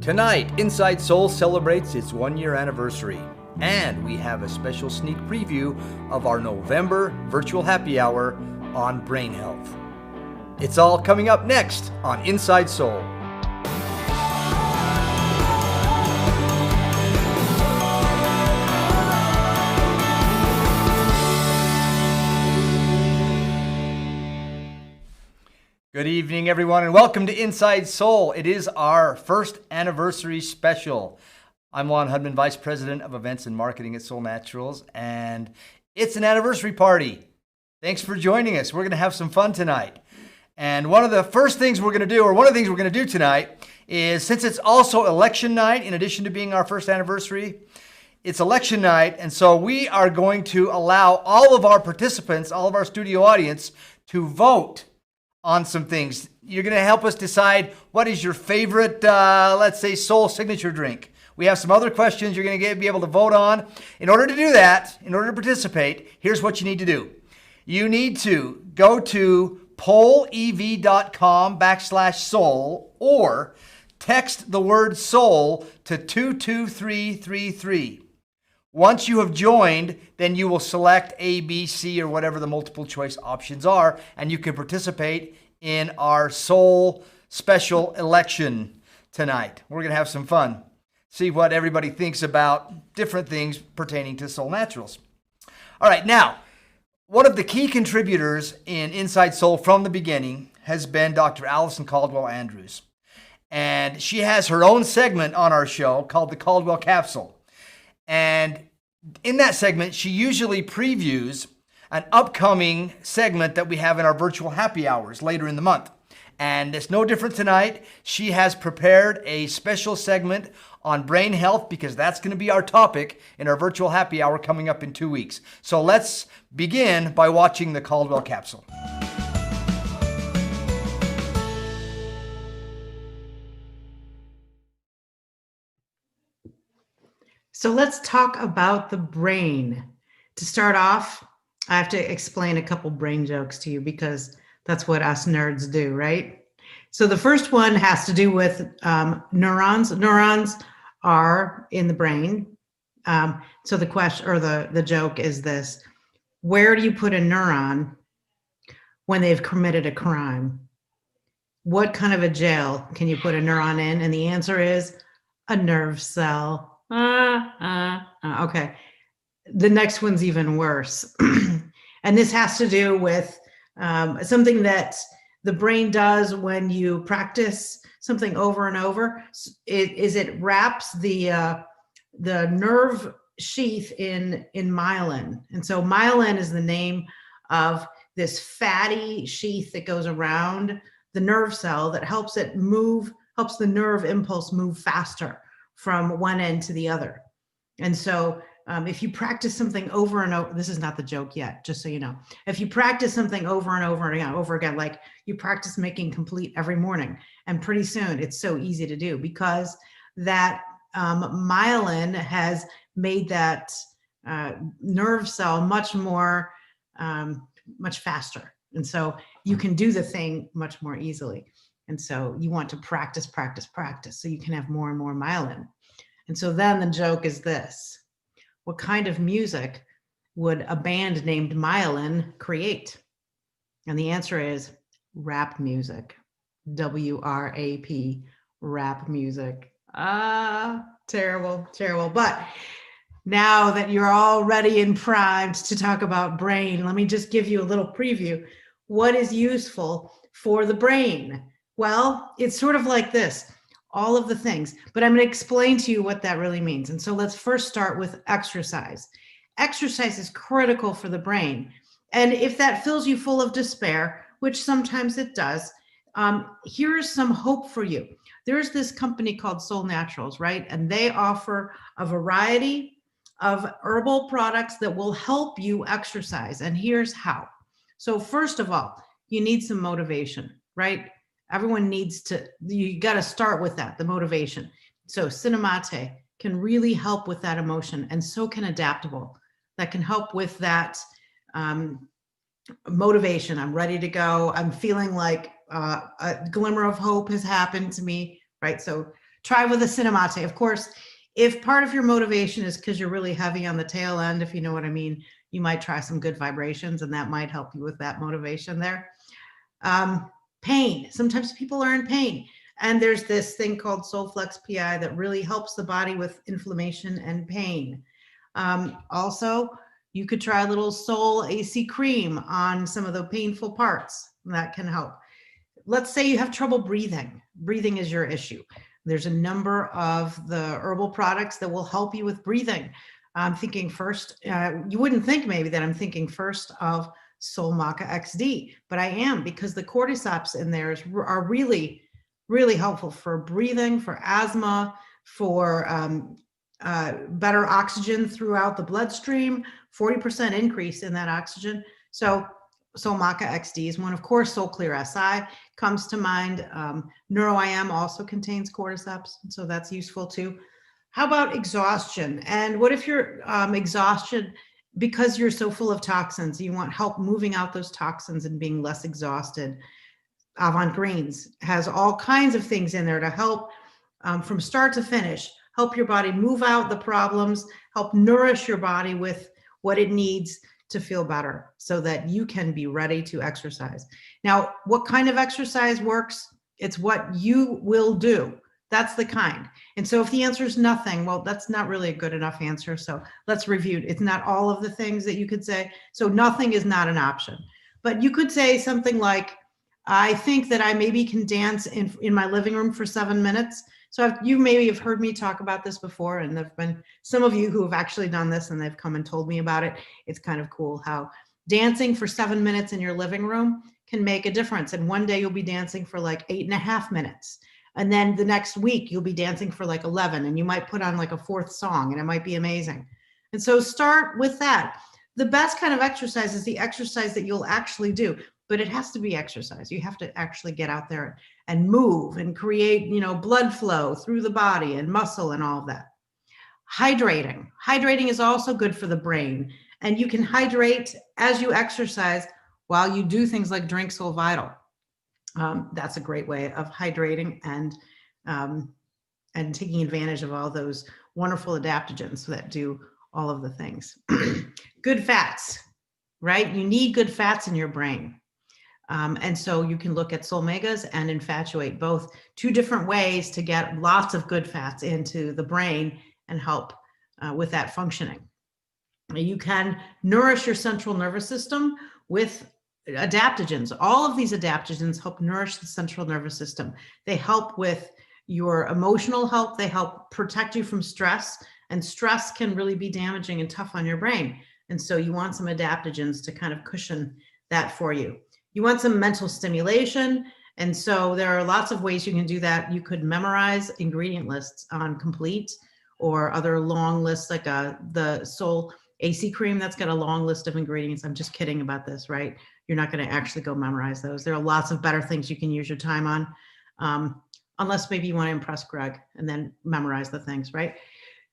Tonight, Inside Soul celebrates its 1-year anniversary, and we have a special sneak preview of our November virtual happy hour on brain health. It's all coming up next on Inside Soul. Good evening, everyone, and welcome to Inside Soul. It is our first anniversary special. I'm Lon Hudman, Vice President of Events and Marketing at Soul Naturals, and it's an anniversary party. Thanks for joining us. We're going to have some fun tonight. And one of the things we're going to do tonight is, since it's also election night, in addition to being our first anniversary, it's election night, and so we are going to allow all of our participants, all of our studio audience, to vote on some things. You're going to help us decide what is your favorite, let's say, soul signature drink. We have some other questions you're going to be able to vote on. In order to do that, in order to participate, here's what you need to do. You need to go to pollev.com/soul or text the word soul to 22333. Once you have joined, then you will select A, B, C, or whatever the multiple choice options are, and you can participate in our Soul special election tonight. We're going to have some fun. See what everybody thinks about different things pertaining to Soul Naturals. All right, now, one of the key contributors in Inside Soul from the beginning has been Dr. Alison Caldwell-Andrews. And she has her own segment on our show called the Caldwell Capsule. And in that segment, she usually previews an upcoming segment that we have in our virtual happy hours later in the month. And it's no different tonight. She has prepared a special segment on brain health because that's going to be our topic in our virtual happy hour coming up in 2 weeks. So let's begin by watching the Caldwell Capsule. So let's talk about the brain. To start off, I have to explain a couple brain jokes to you because that's what us nerds do, right? So the first one has to do with neurons. Neurons are in the brain. So the question or the joke is this: where do you put a neuron when they've committed a crime? What kind of a jail can you put a neuron in? And the answer is a nerve cell. Okay. The next one's even worse. And this has to do with something that the brain does when you practice something over and over. It wraps the nerve sheath in myelin. And so myelin is the name of this fatty sheath that goes around the nerve cell that helps the nerve impulse move faster from one end to the other. And so if you practice something over and over, this is not the joke yet, just so you know. If you practice something over and over and over again, like you practice making complete every morning, and pretty soon it's so easy to do because that myelin has made that nerve cell much faster. And so you can do the thing much more easily. And so you want to practice so you can have more and more myelin. And so then the joke is this: what kind of music would a band named Myelin create? And the answer is rap music. W-R-A-P, rap music. Terrible. But now that you're all ready and primed to talk about brain, let me just give you a little preview. What is useful for the brain? Well, it's sort of like this, all of the things, but I'm going to explain to you what that really means. And so let's first start with exercise. Exercise is critical for the brain. And if that fills you full of despair, which sometimes it does, here's some hope for you. There's this company called Soul Naturals, right? And they offer a variety of herbal products that will help you exercise. And here's how. So first of all, you need some motivation, right? Everyone you got to start with that, the motivation. So Cinnamate can really help with that emotion, and so can Adaptable. That can help with that motivation. I'm ready to go. I'm feeling like a glimmer of hope has happened to me, right? So Try with a cinemate. Of course, if part of your motivation is because you're really heavy on the tail end, if you know what I mean, you might try some good vibrations, and that might help you with that motivation there. Pain. Sometimes people are in pain. And there's this thing called SoulFlex PI that really helps the body with inflammation and pain. Also, you could try a little Soul AC cream on some of the painful parts. That can help. Let's say you have trouble breathing. Breathing is your issue. There's a number of the herbal products that will help you with breathing. I'm thinking first, you wouldn't think maybe that I'm thinking first of Soul Maca XD, but I am, because the cordyceps in there are really, really helpful for breathing, for asthma, for better oxygen throughout the bloodstream, 40% increase in that oxygen. So Soul Maca XD is one. Of course, Soul Clear SI comes to mind. NeuroIM also contains cordyceps, so that's useful too. How about exhaustion? And what if you're exhaustion because you're so full of toxins? You want help moving out those toxins and being less exhausted. Avant Greens has all kinds of things in there to help from start to finish, help your body move out the problems, help nourish your body with what it needs to feel better so that you can be ready to exercise. Now, what kind of exercise works? It's what you will do. That's the kind. And so if the answer is nothing, well, that's not really a good enough answer. So let's review. It's not all of the things that you could say. So nothing is not an option. But you could say something like, I think that I maybe can dance in my living room for 7 minutes. So you maybe have heard me talk about this before, and there've been some of you who have actually done this and they've come and told me about it. It's kind of cool how dancing for 7 minutes in your living room can make a difference. And one day you'll be dancing for like 8.5 minutes. And then the next week you'll be dancing for like 11, and you might put on like a fourth song and it might be amazing. And so start with that. The best kind of exercise is the exercise that you'll actually do, but it has to be exercise. You have to actually get out there and move and create, blood flow through the body and muscle and all of that. Hydrating. Hydrating is also good for the brain. And you can hydrate as you exercise while you do things like drink Soul Vital. That's a great way of hydrating and taking advantage of all those wonderful adaptogens that do all of the things. Good fats, right? You need good fats in your brain. And so you can look at Soul Megas and Infatuate, both two different ways to get lots of good fats into the brain and help with that functioning. You can nourish your central nervous system with adaptogens. All of these adaptogens help nourish the central nervous system. They help with your emotional health. They help protect you from stress, and stress can really be damaging and tough on your brain. And so you want some adaptogens to kind of cushion that for you. You want some mental stimulation. And so there are lots of ways you can do that. You could memorize ingredient lists on Complete or other long lists like the Soul AC cream that's got a long list of ingredients. I'm just kidding about this, right? You're not going to actually go memorize those. There are lots of better things you can use your time on, unless maybe you want to impress Greg and then memorize the things, right?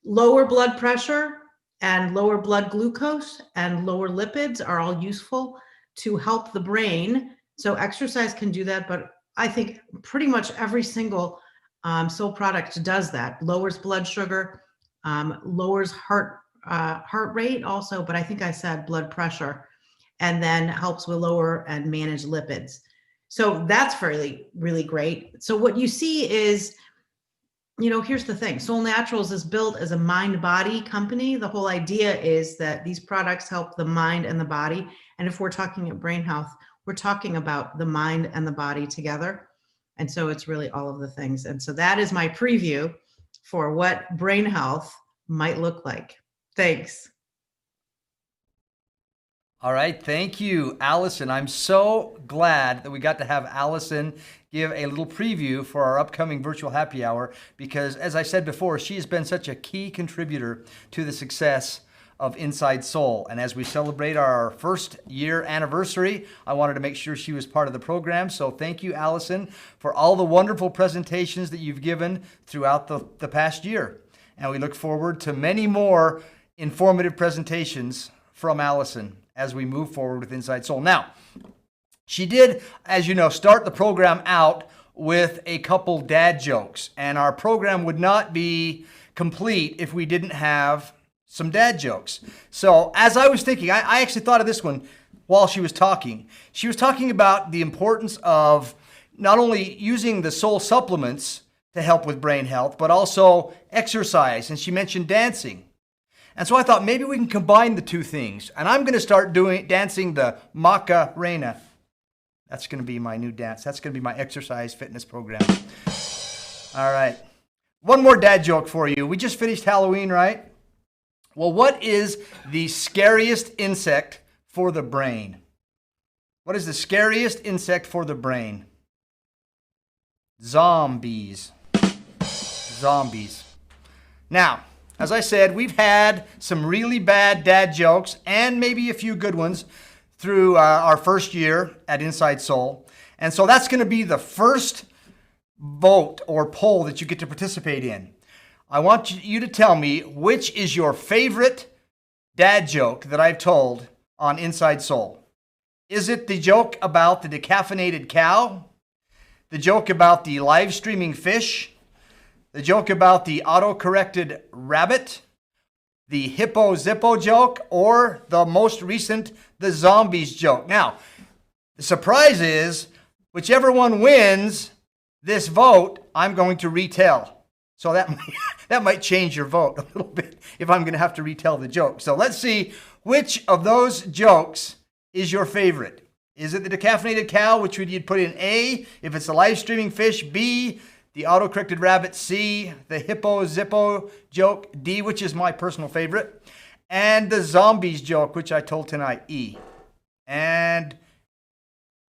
Lower blood pressure and lower blood glucose and lower lipids are all useful to help the brain. So exercise can do that, but I think pretty much every single Soul product does that. Lowers blood sugar, lowers heart rate also, but I think I said blood pressure, and then helps with lower and manage lipids. So that's really great. So what you see is, here's the thing. Soul Naturals is built as a mind-body company. The whole idea is that these products help the mind and the body. And if we're talking about brain health, we're talking about the mind and the body together. And so it's really all of the things. And so that is my preview for what brain health might look like. Thanks. All right. Thank you, Alison. I'm so glad that we got to have Alison give a little preview for our upcoming virtual happy hour, because as I said before, she has been such a key contributor to the success of Inside Soul. And as we celebrate our first year anniversary, I wanted to make sure she was part of the program. So thank you, Alison, for all the wonderful presentations that you've given throughout the past year. And we look forward to many more informative presentations from Alison as we move forward with Inside Soul. Now, she did, as you know, start the program out with a couple dad jokes. And our program would not be complete if we didn't have some dad jokes. So as I was thinking, I actually thought of this one while she was talking. She was talking about the importance of not only using the Solle supplements to help with brain health, but also exercise. And she mentioned dancing. And so I thought maybe we can combine the two things. And I'm going to start dancing the Macarena. That's going to be my new dance. That's going to be my exercise fitness program. All right. One more dad joke for you. We just finished Halloween, right? Well, what is the scariest insect for the brain? What is the scariest insect for the brain? Zombies. Zombies. Now, as I said, we've had some really bad dad jokes and maybe a few good ones through our first year at Inside Solle. And so that's going to be the first vote or poll that you get to participate in. I want you to tell me which is your favorite dad joke that I've told on Inside Solle. Is it the joke about the decaffeinated cow? The joke about the live streaming fish? The joke about the auto-corrected rabbit? The hippo zippo joke? Or the most recent, the zombies joke? Now, the surprise is, whichever one wins this vote, I'm going to retell. So that might change your vote a little bit if I'm going to have to retell the joke. So let's see which of those jokes is your favorite. Is it the decaffeinated cow, which you'd put in A? If it's the live streaming fish, B. The auto-corrected rabbit, C. The hippo zippo joke, D, which is my personal favorite. And the zombies joke, which I told tonight, E. And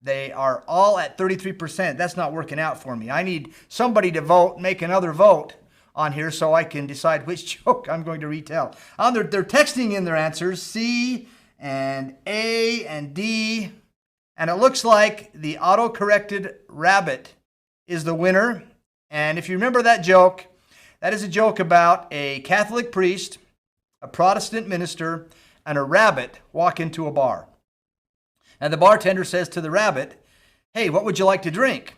they are all at 33%. That's not working out for me. I need somebody to vote, make another vote on here so I can decide which joke I'm going to retell. They're texting in their answers, C and A and D. And it looks like the auto-corrected rabbit is the winner. And if you remember that joke, that is a joke about a Catholic priest, a Protestant minister, and a rabbit walk into a bar. And the bartender says to the rabbit, "Hey, what would you like to drink?"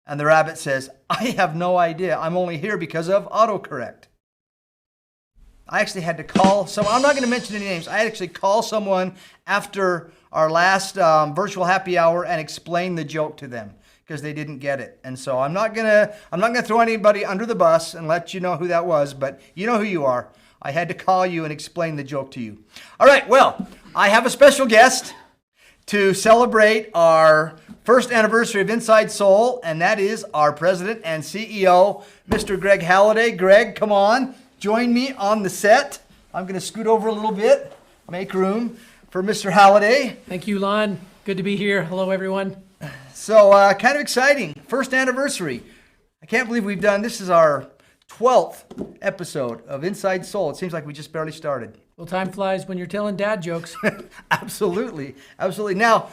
And the rabbit says, "I have no idea. I'm only here because of autocorrect." I actually had to call someone. I'm not going to mention any names. I had to actually call someone after our last virtual happy hour and explain the joke to them because they didn't get it. And so I'm not gonna throw anybody under the bus and let you know who that was, but you know who you are. I had to call you and explain the joke to you. All right, well, I have a special guest to celebrate our first anniversary of Inside Solle, and that is our president and CEO, Mr. Greg Halliday. Greg, come on, join me on the set. I'm going to scoot over a little bit, make room for Mr. Halliday. Thank you, Lon. Good to be here. Hello, everyone. So, kind of exciting. First anniversary. I can't believe we've done, this is our 12th episode of Inside Solle. It seems like we just barely started. Well, time flies when you're telling dad jokes. Absolutely. Absolutely. Now,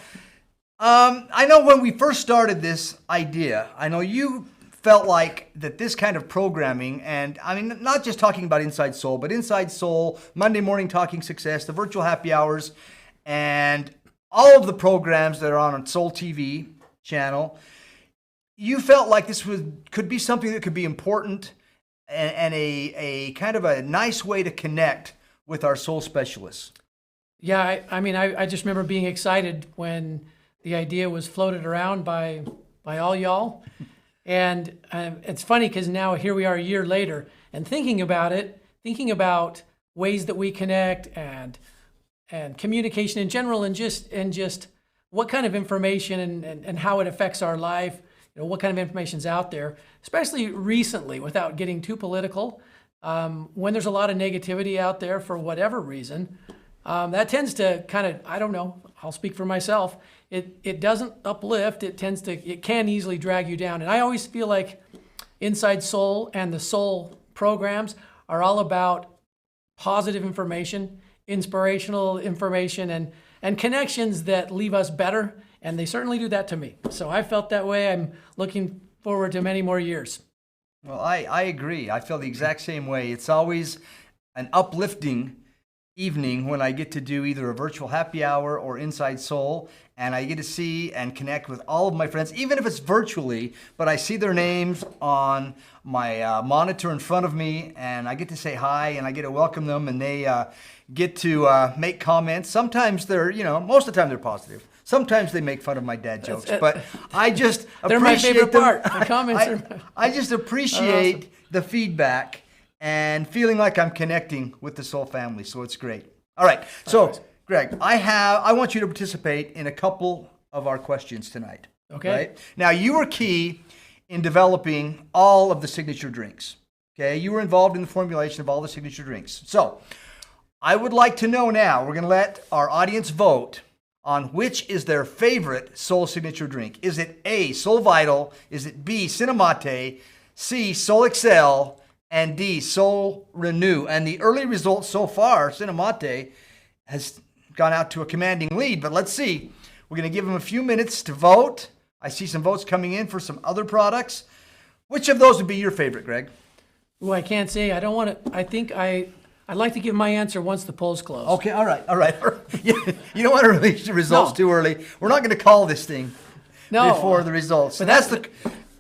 I know when we first started this idea, I know you felt like that this kind of programming, and I mean, not just talking about Inside Solle, but Inside Solle, Monday Morning Talking Success, the virtual happy hours, and all of the programs that are on Solle TV channel, you felt like this could be something that could be important and a kind of a nice way to connect with our Solle specialists. Yeah, I just remember being excited when the idea was floated around by all y'all. And it's funny because now here we are a year later and thinking about ways that we connect and communication in general and just what kind of information and how it affects our life, what kind of information's out there, especially recently without getting too political. When there's a lot of negativity out there for whatever reason, that tends to kind of, I don't know, I'll speak for myself. It doesn't uplift. It can easily drag you down. And I always feel like Inside Solle and the Solle programs are all about positive information, inspirational information, and connections that leave us better. And they certainly do that to me. So I felt that way. I'm looking forward to many more years. Well, I agree. I feel the exact same way. It's always an uplifting, evening when I get to do either a virtual happy hour or Inside Soul, and I get to see and connect with all of my friends, even if it's virtually, but I see their names on my monitor in front of me, and I get to say hi, and I get to welcome them, and they get to make comments. Sometimes they're, most of the time they're positive. Sometimes they make fun of my dad jokes, but I just They're my favorite them. part. The comments I just appreciate the feedback and feeling like I'm connecting with the Soul family, so it's great. All right, so Greg, I want you to participate in a couple of our questions tonight. Okay. Right? Now, you were key in developing all of the signature drinks. Okay, you were involved in the formulation of all the signature drinks. So, I would like to know now. We're going to let our audience vote on which is their favorite Soul signature drink. Is it A, Soul Vital? Is it B, Cinnamate? C, Soul Excel? And D, Soul Renew. And the early results so far, Cinnamate has gone out to a commanding lead. But let's see. We're going to give them a few minutes to vote. I see some votes coming in for some other products. Which of those would be your favorite, Greg? Well, I can't say. I don't want to. I think I'd like to give my answer once the polls close. Okay, all right. You don't want to release the results too early. We're not going to call this thing before the results. But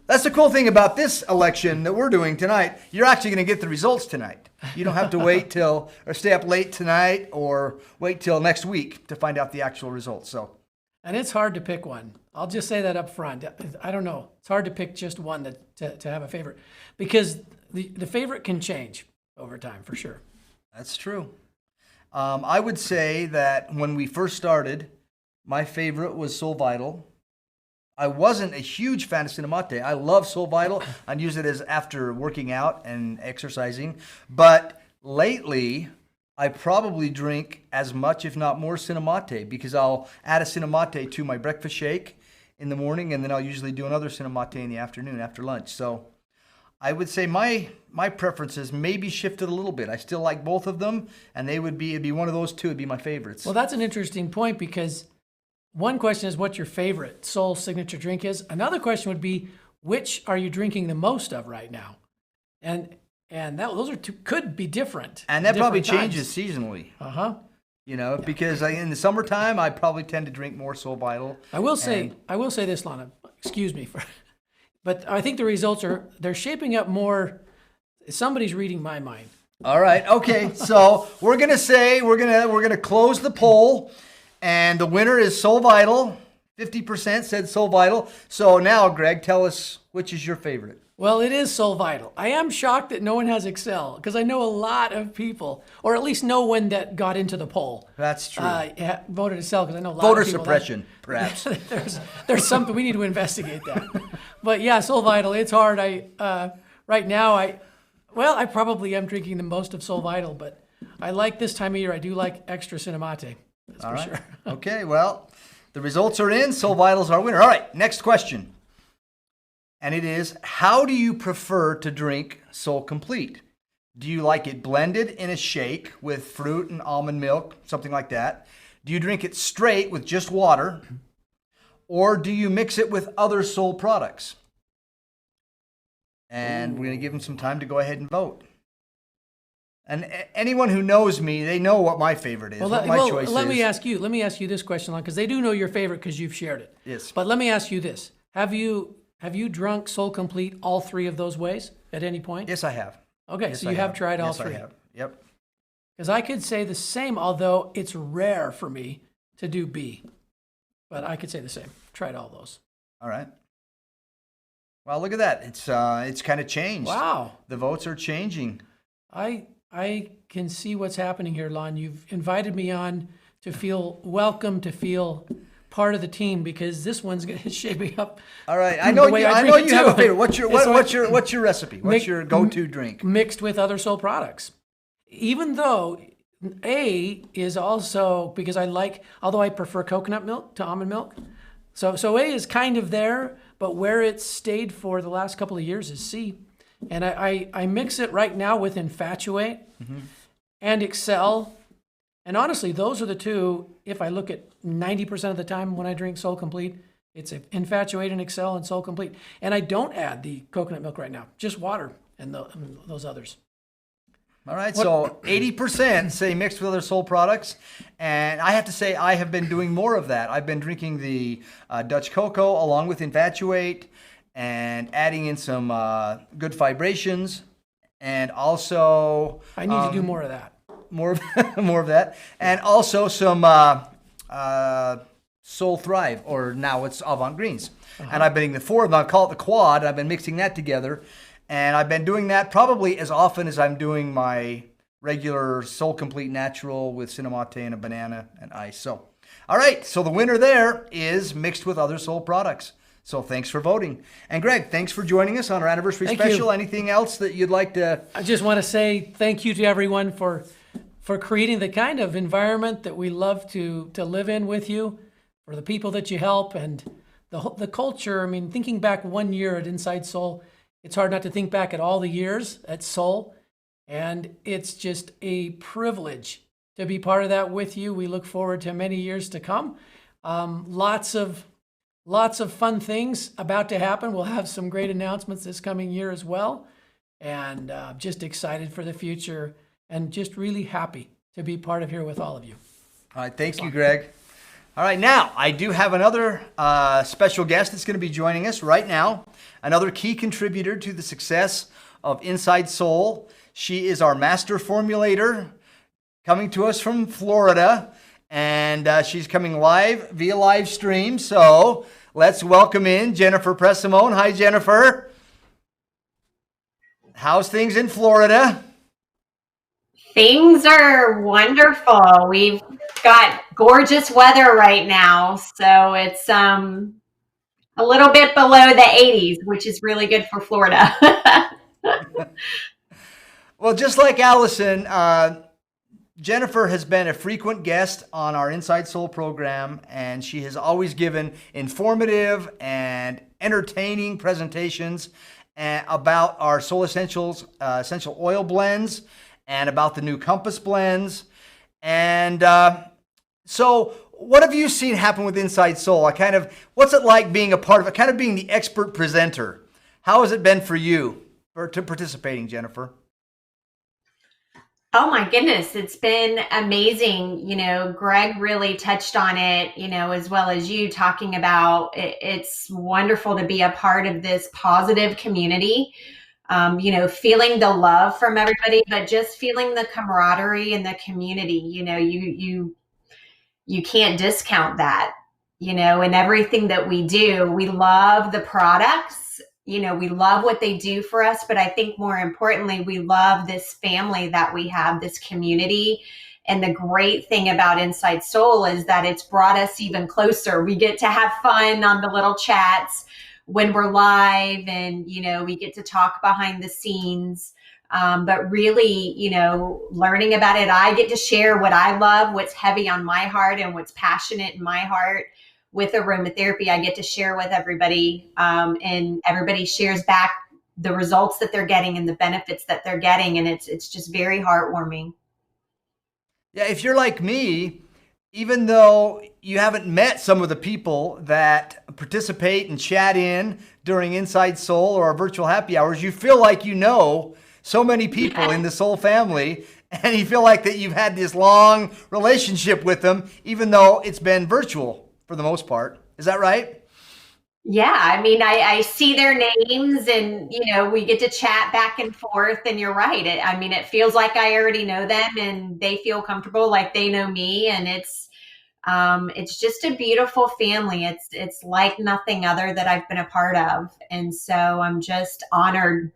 that's the cool thing about this election that we're doing tonight. You're actually going to get the results tonight. You don't have to wait or stay up late tonight or wait till next week to find out the actual results. So, and it's hard to pick one. I'll just say that up front. I don't know. It's hard to pick just one to have a favorite because the favorite can change over time for sure. That's true. I would say that when we first started, my favorite was Soul Vital. I wasn't a huge fan of Cinnamate. I love Soul Vital. I'd use it as after working out and exercising. But lately, I probably drink as much, if not more, Cinnamate because I'll add a Cinnamate to my breakfast shake in the morning, and then I'll usually do another Cinnamate in the afternoon after lunch. So I would say my preferences maybe shifted a little bit. I still like both of them, and it'd be one of those two would be my favorites. Well, that's an interesting point because one question is what your favorite Soul signature drink is. Another question would be which are you drinking the most of right now, and those are two could be different. And that probably changes seasonally. Uh-huh. Because in the summertime I probably tend to drink more Soul Vital. I will say this, Lana. Excuse me but I think the results they're shaping up more. Somebody's reading my mind. All right. Okay. So we're gonna close the poll, and the winner is Soul Vital. 50% said Soul Vital. So now, Greg, tell us which is your favorite. Well, it is Soul Vital. I am shocked that no one has Excel because I know a lot of people, or at least no one that got into the poll. That's true. Voted Excel because I know a lot Voter of people. suppression, perhaps. There's something we need to investigate that. But yeah, Soul Vital. It's hard. Right now I probably am drinking the most of Soul Vital, but I like this time of year. I do like extra Cinnamate. That's All for right. sure. Okay. Well, the results are in. Soul Vital's our winner. All right. Next question. And it is, how do you prefer to drink Soul Complete? Do you like it blended in a shake with fruit and almond milk, something like that? Do you drink it straight with just water? Or do you mix it with other Soul products? And we're going to give them some time to go ahead and vote. And anyone who knows me, they know what my favorite is, what my choice is. Let me ask you this question, because they do know your favorite because you've shared it. Yes. But let me ask you this. Have you drunk Soul Complete all three of those ways at any point? Yes, I have. Okay, Yes, so I you have tried all three. Yes, I have. Yep. Because I could say the same, although it's rare for me to do B. But I could say the same. Tried all those. All right. Well, look at that. It's kind of changed. Wow. The votes are changing. I can see what's happening here, Lon. You've invited me on to feel welcome, to feel part of the team, because this one's shaping up. All right, I know you have a favorite. What's your recipe? What's your go-to drink? Mixed with other Soul products. Even though A is also, because although I prefer coconut milk to almond milk, so A is kind of there, but where it's stayed for the last couple of years is C. And I mix it right now with Infatuate and Excel. And honestly, those are the two, if I look at 90% of the time when I drink Soul Complete, it's Infatuate and Excel and Soul Complete. And I don't add the coconut milk right now, just water and those others. All right, so 80% say mixed with other Soul products. And I have to say, I have been doing more of that. I've been drinking the Dutch Cocoa along with Infatuate and adding in some good vibrations. And also... I need to do more of that. More of that. And also some Soul Thrive, or now it's Avant Greens. And I've been eating the four of them. I call it the quad. I've been mixing that together. And I've been doing that probably as often as I'm doing my regular Soul Complete Natural with Cinnamate and a banana and ice. So, all right. So the winner there is mixed with other Soul products. So thanks for voting. And Greg, thanks for joining us on our anniversary special. You. Anything else that you'd like to... I just want to say thank you to everyone for creating the kind of environment that we love to live in with you, for the people that you help, and the culture. I mean, thinking back 1 year at Inside Soul, it's hard not to think back at all the years at Soul, and it's just a privilege to be part of that with you. We look forward to many years to come. Lots of fun things about to happen. We'll have some great announcements this coming year as well, and just excited for the future and just really happy to be part of here with all of you. All right, thanks you, Greg. All right, now I do have another special guest that's going to be joining us right now. Another key contributor to the success of Inside Soul. She is our master formulator, coming to us from Florida, and she's coming live via live stream. So let's welcome in Jennifer Presimone. Hi, Jennifer. How's things in Florida? Things are wonderful. We've got gorgeous weather right now, so it's a little bit below the 80s, which is really good for Florida. Well, just like Alison, Jennifer has been a frequent guest on our Inside Soul program, and she has always given informative and entertaining presentations about our Soul Essentials essential oil blends and about the new Compass blends. And so what have you seen happen with Inside Soul? What's it like being a part of it, kind of being the expert presenter? How has it been for you to participating, Jennifer? Oh my goodness, it's been amazing. You know, Greg really touched on it, you know, as well as you talking about it. It's wonderful to be a part of this positive community. You know, feeling the love from everybody, but just feeling the camaraderie in the community. You know, you can't discount that, you know, and everything that we do. We love the products, you know, we love what they do for us, but I think more importantly, we love this family that we have, this community. And the great thing about Inside Soul is that it's brought us even closer. We get to have fun on the little chats when we're live, and, you know, we get to talk behind the scenes. But really, you know, learning about it, I get to share what I love, what's heavy on my heart and what's passionate in my heart with aromatherapy. I get to share with everybody, and everybody shares back the results that they're getting and the benefits that they're getting. And it's just very heartwarming. Yeah, if you're like me, even though you haven't met some of the people that participate and chat in during Inside Soul or our virtual happy hours, you feel like you know so many people in the Soul family, and you feel like that you've had this long relationship with them, even though it's been virtual for the most part. Is that right? Yeah, I mean, I see their names, and, you know, we get to chat back and forth, and you're right. I mean, it feels like I already know them, and they feel comfortable like they know me, and it's just a beautiful family. It's like nothing other that I've been a part of. And so I'm just honored,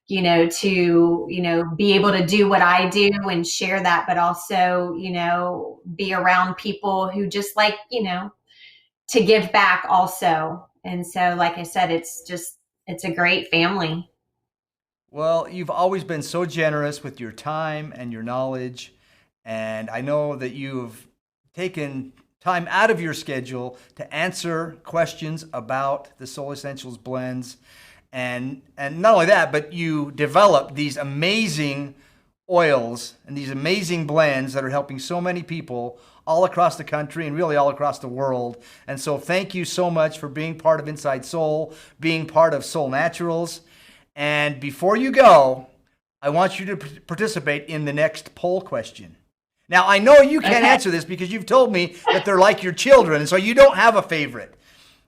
you know, to, you know, be able to do what I do and share that, but also, you know, be around people who just like, you know, to give back also. And so, like I said, it's a great family. Well, you've always been so generous with your time and your knowledge. And I know that you've taken time out of your schedule to answer questions about the Soul Essentials blends. And not only that, but you developed these amazing oils and these amazing blends that are helping so many people all across the country and really all across the world. And so thank you so much for being part of Inside Soul, being part of Soul Naturals. And before you go, I want you to participate in the next poll question. Now, I know you can't answer this because you've told me that they're like your children, and so you don't have a favorite.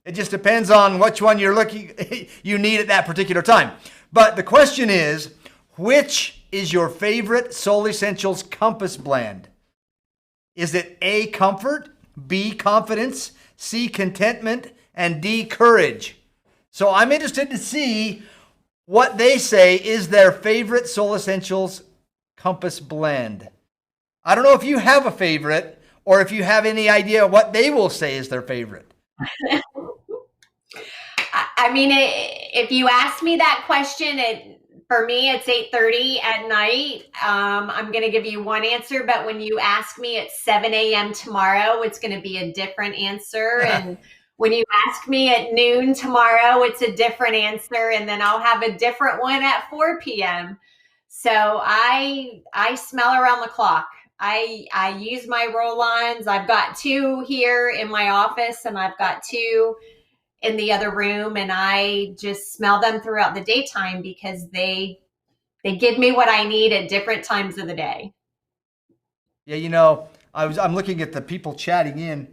It just depends on which one you need at that particular time. But the question is, which is your favorite Soul Essentials Compass blend? Is it A, comfort, B, confidence, C, contentment, and D, courage? So I'm interested to see what they say is their favorite Soul Essentials Compass blend. I don't know if you have a favorite or if you have any idea what they will say is their favorite. I mean, if you ask me that question, for me, it's 8:30 at night. I'm going to give you one answer, but when you ask me at 7 a.m. tomorrow, it's going to be a different answer. And when you ask me at noon tomorrow, it's a different answer. And then I'll have a different one at 4 p.m. So I smell around the clock. I use my roll-ons. I've got 2 here in my office, and I've got 2 in the other room, and I just smell them throughout the daytime because they give me what I need at different times of the day. Yeah, I'm looking at the people chatting in.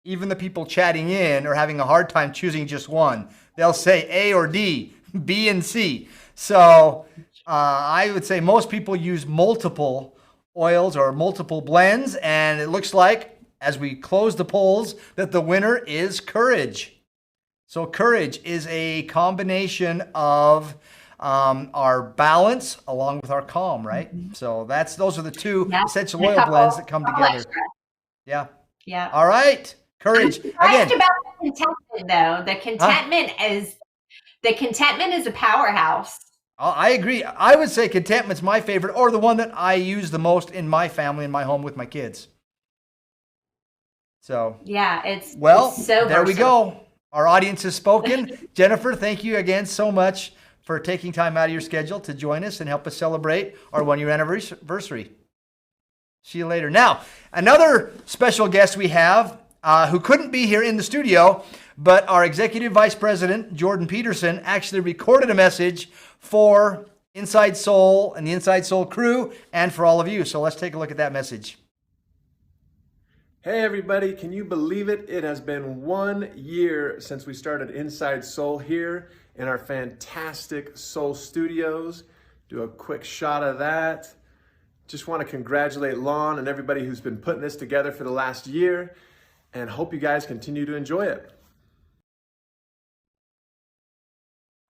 Even the people chatting in are having a hard time choosing just one. They'll say A or D, B and C. So I would say most people use multiple oils or multiple blends, and it looks like, as we close the polls, that the winner is courage. So courage is a combination of our balance along with our calm, right? Mm-hmm. So those are the 2 essential oil blends that come together. Extra. Yeah. Yeah. All right. Courage. I'm surprised about the contentment, though. The contentment is a powerhouse. I agree. I would say contentment's my favorite, or the one that I use the most in my family, in my home with my kids. So yeah, it's so there versatile. We go. Our audience has spoken. Jennifer, thank you again so much for taking time out of your schedule to join us and help us celebrate our 1-year anniversary. See you later. Now, another special guest we have who couldn't be here in the studio, but our Executive Vice President, Jordan Peterson, actually recorded a message for Inside Soul and the Inside Soul crew and for all of you. So let's take a look at that message. Hey everybody, can you believe it? It has been 1 year since we started Inside Soul here in our fantastic Soul Studios. Do a quick shot of that. Just want to congratulate Lon and everybody who's been putting this together for the last year, and hope you guys continue to enjoy it.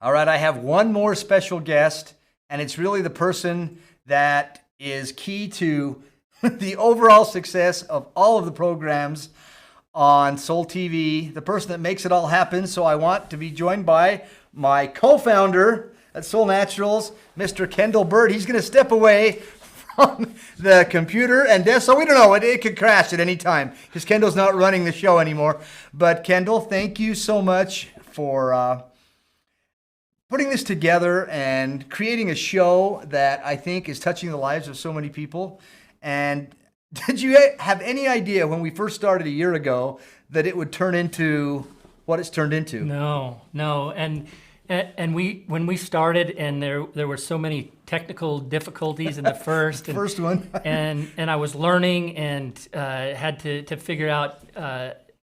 All right, I have one more special guest, and it's really the person that is key to the overall success of all of the programs on Soul TV, the person that makes it all happen. So I want to be joined by my co-founder at Soul Naturals, Mr. Kendall Bird. He's going to step away from the computer and desk, so we don't know, it could crash at any time because Kendall's not running the show anymore. But Kendall, thank you so much for putting this together and creating a show that I think is touching the lives of so many people. And did you have any idea when we first started a year ago that it would turn into what it's turned into? No. And when we started, and there were so many technical difficulties in the first one, and I was learning and had to figure out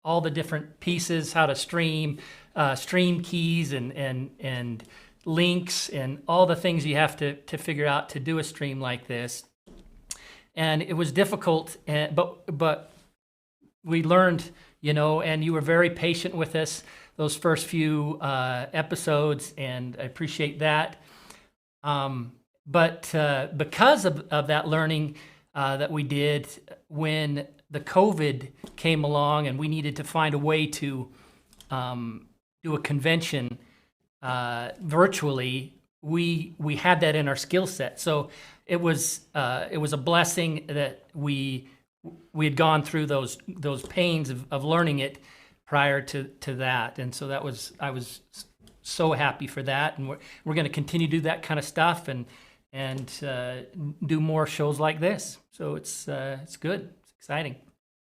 all the different pieces, how to stream keys and links and all the things you have to figure out to do a stream like this. And it was difficult, but we learned, and you were very patient with us those first few episodes, and I appreciate that. But because of that learning that we did, when the COVID came along and we needed to find a way to do a convention virtually, we had that in our skill set. So it was a blessing that we had gone through those pains of learning it prior to that, and so I was so happy for that, and we're going to continue to do that kind of stuff and do more shows like this. So it's good, it's exciting.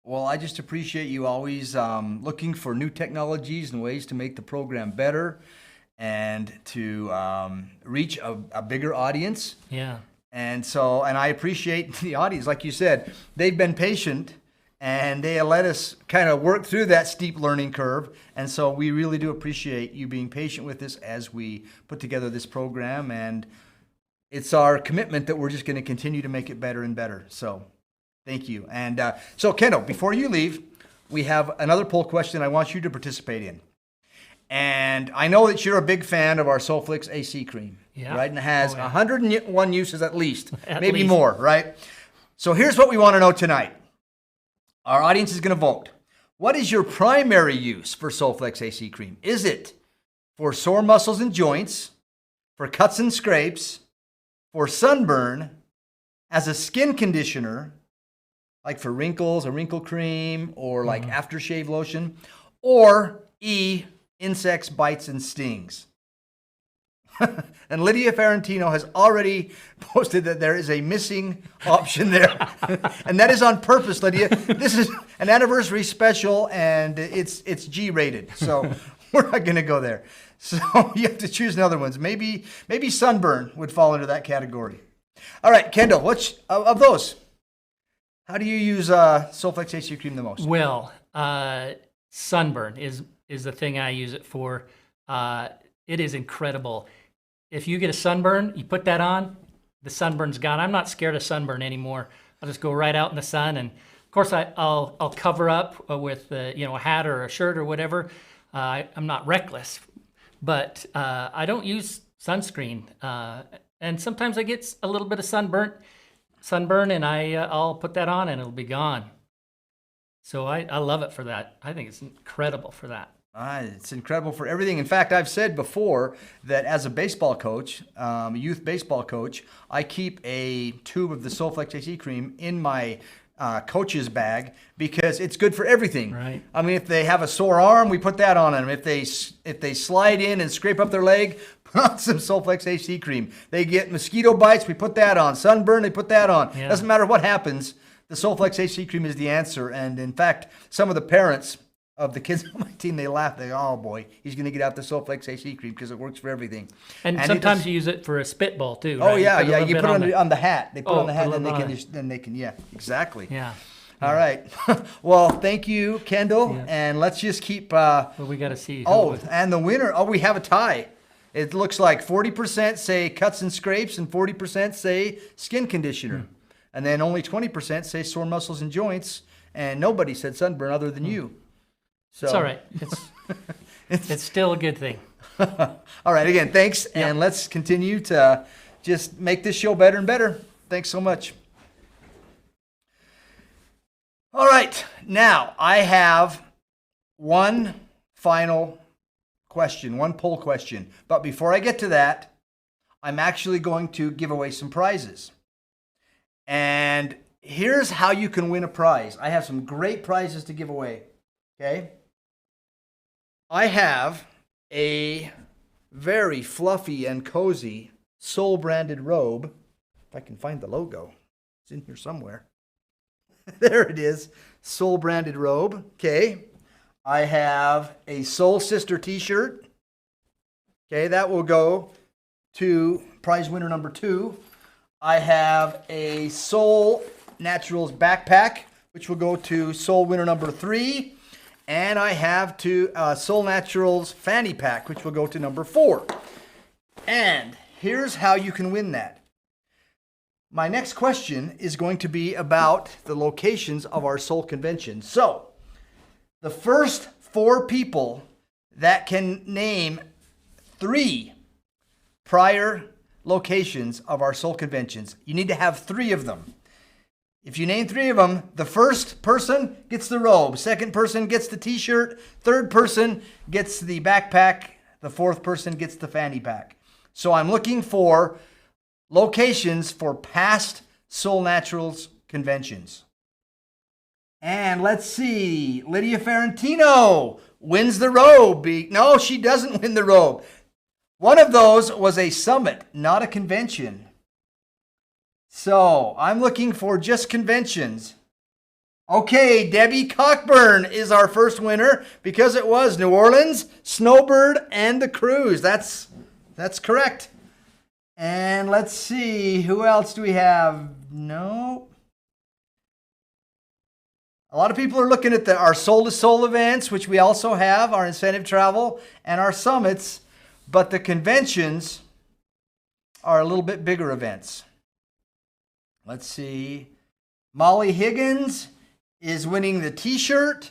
Well, I just appreciate you always looking for new technologies and ways to make the program better. and to reach a bigger audience. Yeah. And I appreciate the audience. Like you said, they've been patient and they let us kind of work through that steep learning curve. And so we really do appreciate you being patient with us as we put together this program. And it's our commitment that we're just going to continue to make it better and better. So thank you. And so Kendall, before you leave, we have another poll question I want you to participate in. And I know that you're a big fan of our Solflix AC cream, right? And it has 101 uses at least, maybe more, right? So here's what we want to know tonight. Our audience is going to vote. What is your primary use for Solflix AC cream? Is it for sore muscles and joints, for cuts and scrapes, for sunburn, as a skin conditioner, like for wrinkles, a wrinkle cream, or like aftershave lotion, or E, insects, bites, and stings? And Lydia Ferrantino has already posted that there is a missing option there. And that is on purpose, Lydia. This is an anniversary special, and it's G-rated. So we're not going to go there. So you have to choose another ones. Maybe sunburn would fall into that category. All right, Kendall, which of those? How do you use Solflix AC cream the most? Well, sunburn is the thing I use it for. It is incredible. If you get a sunburn, you put that on, the sunburn's gone. I'm not scared of sunburn anymore. I'll just go right out in the sun, and of course I'll cover up with a hat or a shirt or whatever. I'm not reckless, but I don't use sunscreen, and sometimes I get a little bit of sunburn, and I'll put that on and it'll be gone. So I love it for that. I think it's incredible for that. It's incredible for everything. In fact, I've said before that as a baseball coach, youth baseball coach, I keep a tube of the Solflix AC cream in my coach's bag because it's good for everything. Right. I mean, if they have a sore arm, we put that on them. If they slide in and scrape up their leg, put on some Solflix AC cream. They get mosquito bites, we put that on. Sunburn, they put that on. Yeah. Doesn't matter what happens, the Solflix AC cream is the answer. And in fact, some of the parents of the kids on my team, they laugh. They go, "Oh boy, he's going to get out the Solflix AC cream because it works for everything." And sometimes you use it for a spitball too. Oh right? yeah, You You put it on the hat. They put it on the hat, put and it then they can. Yeah, exactly. Yeah. All right. Well, thank you, Kendall. Yeah. And let's just keep. Well, we got to see. And the winner. Oh, we have a tie. It looks like 40% say cuts and scrapes, and 40% say skin conditioner, and then only 20% say sore muscles and joints, and nobody said sunburn other than you. So It's all right. It's still a good thing. All right. Again, thanks. And let's continue to just make this show better and better. Thanks so much. All right. Now I have one final question, one poll question. But before I get to that, I'm actually going to give away some prizes. And here's how you can win a prize. I have some great prizes to give away. Okay? I have a very fluffy and cozy Solle branded robe. If I can find the logo, it's in here somewhere. There it is, Solle branded robe. Okay. I have a Soul Sister t-shirt. Okay, that will go to prize winner number 2. I have a Soul Naturals backpack, which will go to Soul winner number 3. And I have Soul Naturals fanny pack, which will go to number 4. And here's how you can win that. My next question is going to be about the locations of our Soul convention. So, the first 4 people that can name 3 prior locations of our Soul conventions, you need to have 3 of them. If you name 3 of them, the first person gets the robe, second person gets the t-shirt, third person gets the backpack, the fourth person gets the fanny pack. So I'm looking for locations for past Soul Naturals conventions. And let's see, Lydia Ferrantino wins the robe. No, she doesn't win the robe. One of those was a summit, not a convention. So I'm looking for just conventions. Okay, Debbie Cockburn is our first winner because it was New Orleans, Snowbird, and the Cruise. That's correct. And let's see, who else do we have? No. A lot of people are looking at our Soul to Soul events, which we also have, our incentive travel, and our summits, but the conventions are a little bit bigger events. Let's see. Molly Higgins is winning the t-shirt.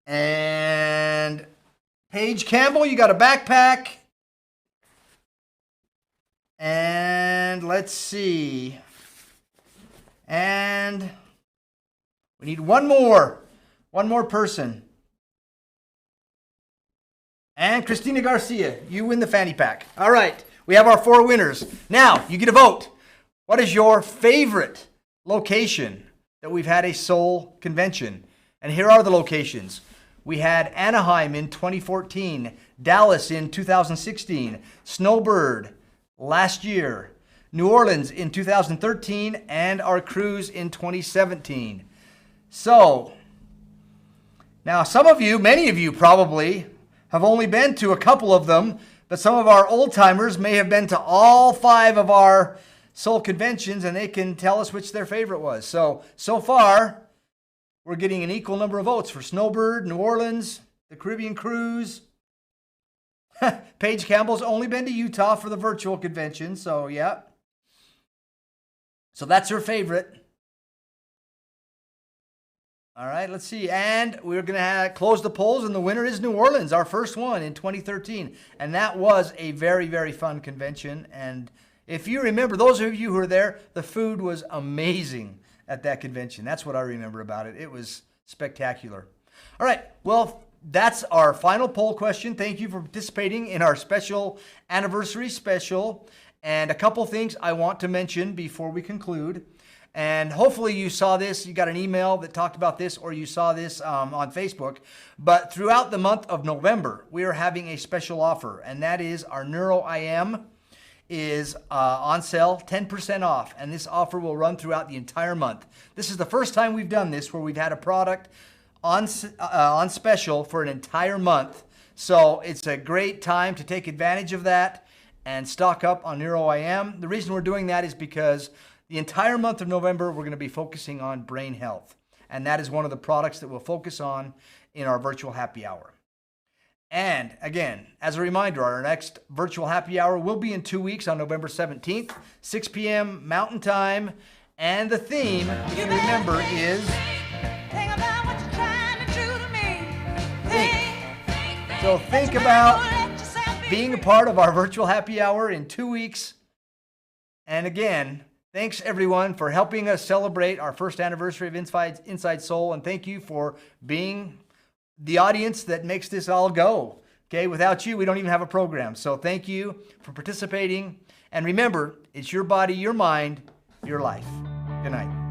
And Paige Campbell, you got a backpack. And let's see. And we need one more person. And Christina Garcia, you win the fanny pack. All right, we have our 4 winners. Now, you get a vote. What is your favorite location that we've had a Soul convention? And here are the locations. We had Anaheim in 2014, Dallas in 2016, Snowbird last year, New Orleans in 2013, and our cruise in 2017. So, now some of you, many of you probably, have only been to a couple of them, but some of our old timers may have been to all 5 of our Soul conventions, and they can tell us which their favorite was. So far, we're getting an equal number of votes for Snowbird, New Orleans, the Caribbean Cruise. Paige Campbell's only been to Utah for the virtual convention, so yeah. So that's her favorite. All right, let's see. And we're going to close the polls, and the winner is New Orleans, our first one in 2013. And that was a very, very fun convention. And if you remember, those of you who were there, the food was amazing at that convention. That's what I remember about it. It was spectacular. All right, well, that's our final poll question. Thank you for participating in our special anniversary special. And a couple things I want to mention before we conclude. And hopefully you saw this, you got an email that talked about this, or you saw this on Facebook. But throughout the month of November, we are having a special offer, and that is our NeuroIM is on sale, 10% off. And this offer will run throughout the entire month. This is the first time we've done this where we've had a product on special for an entire month. So it's a great time to take advantage of that and stock up on NeuroIM. The reason we're doing that is because the entire month of November, we're going to be focusing on brain health. And that is one of the products that we'll focus on in our virtual happy hour. And again, as a reminder, our next virtual happy hour will be in 2 weeks on November 17th, 6 p.m. Mountain Time. And the theme, if you remember, is think. So think about being a part of our virtual happy hour in 2 weeks. And again, thanks everyone for helping us celebrate our first anniversary of Inside Soul. And thank you for being the audience that makes this all go. Okay, without you, we don't even have a program. So thank you for participating. And remember, it's your body, your mind, your life. Good night.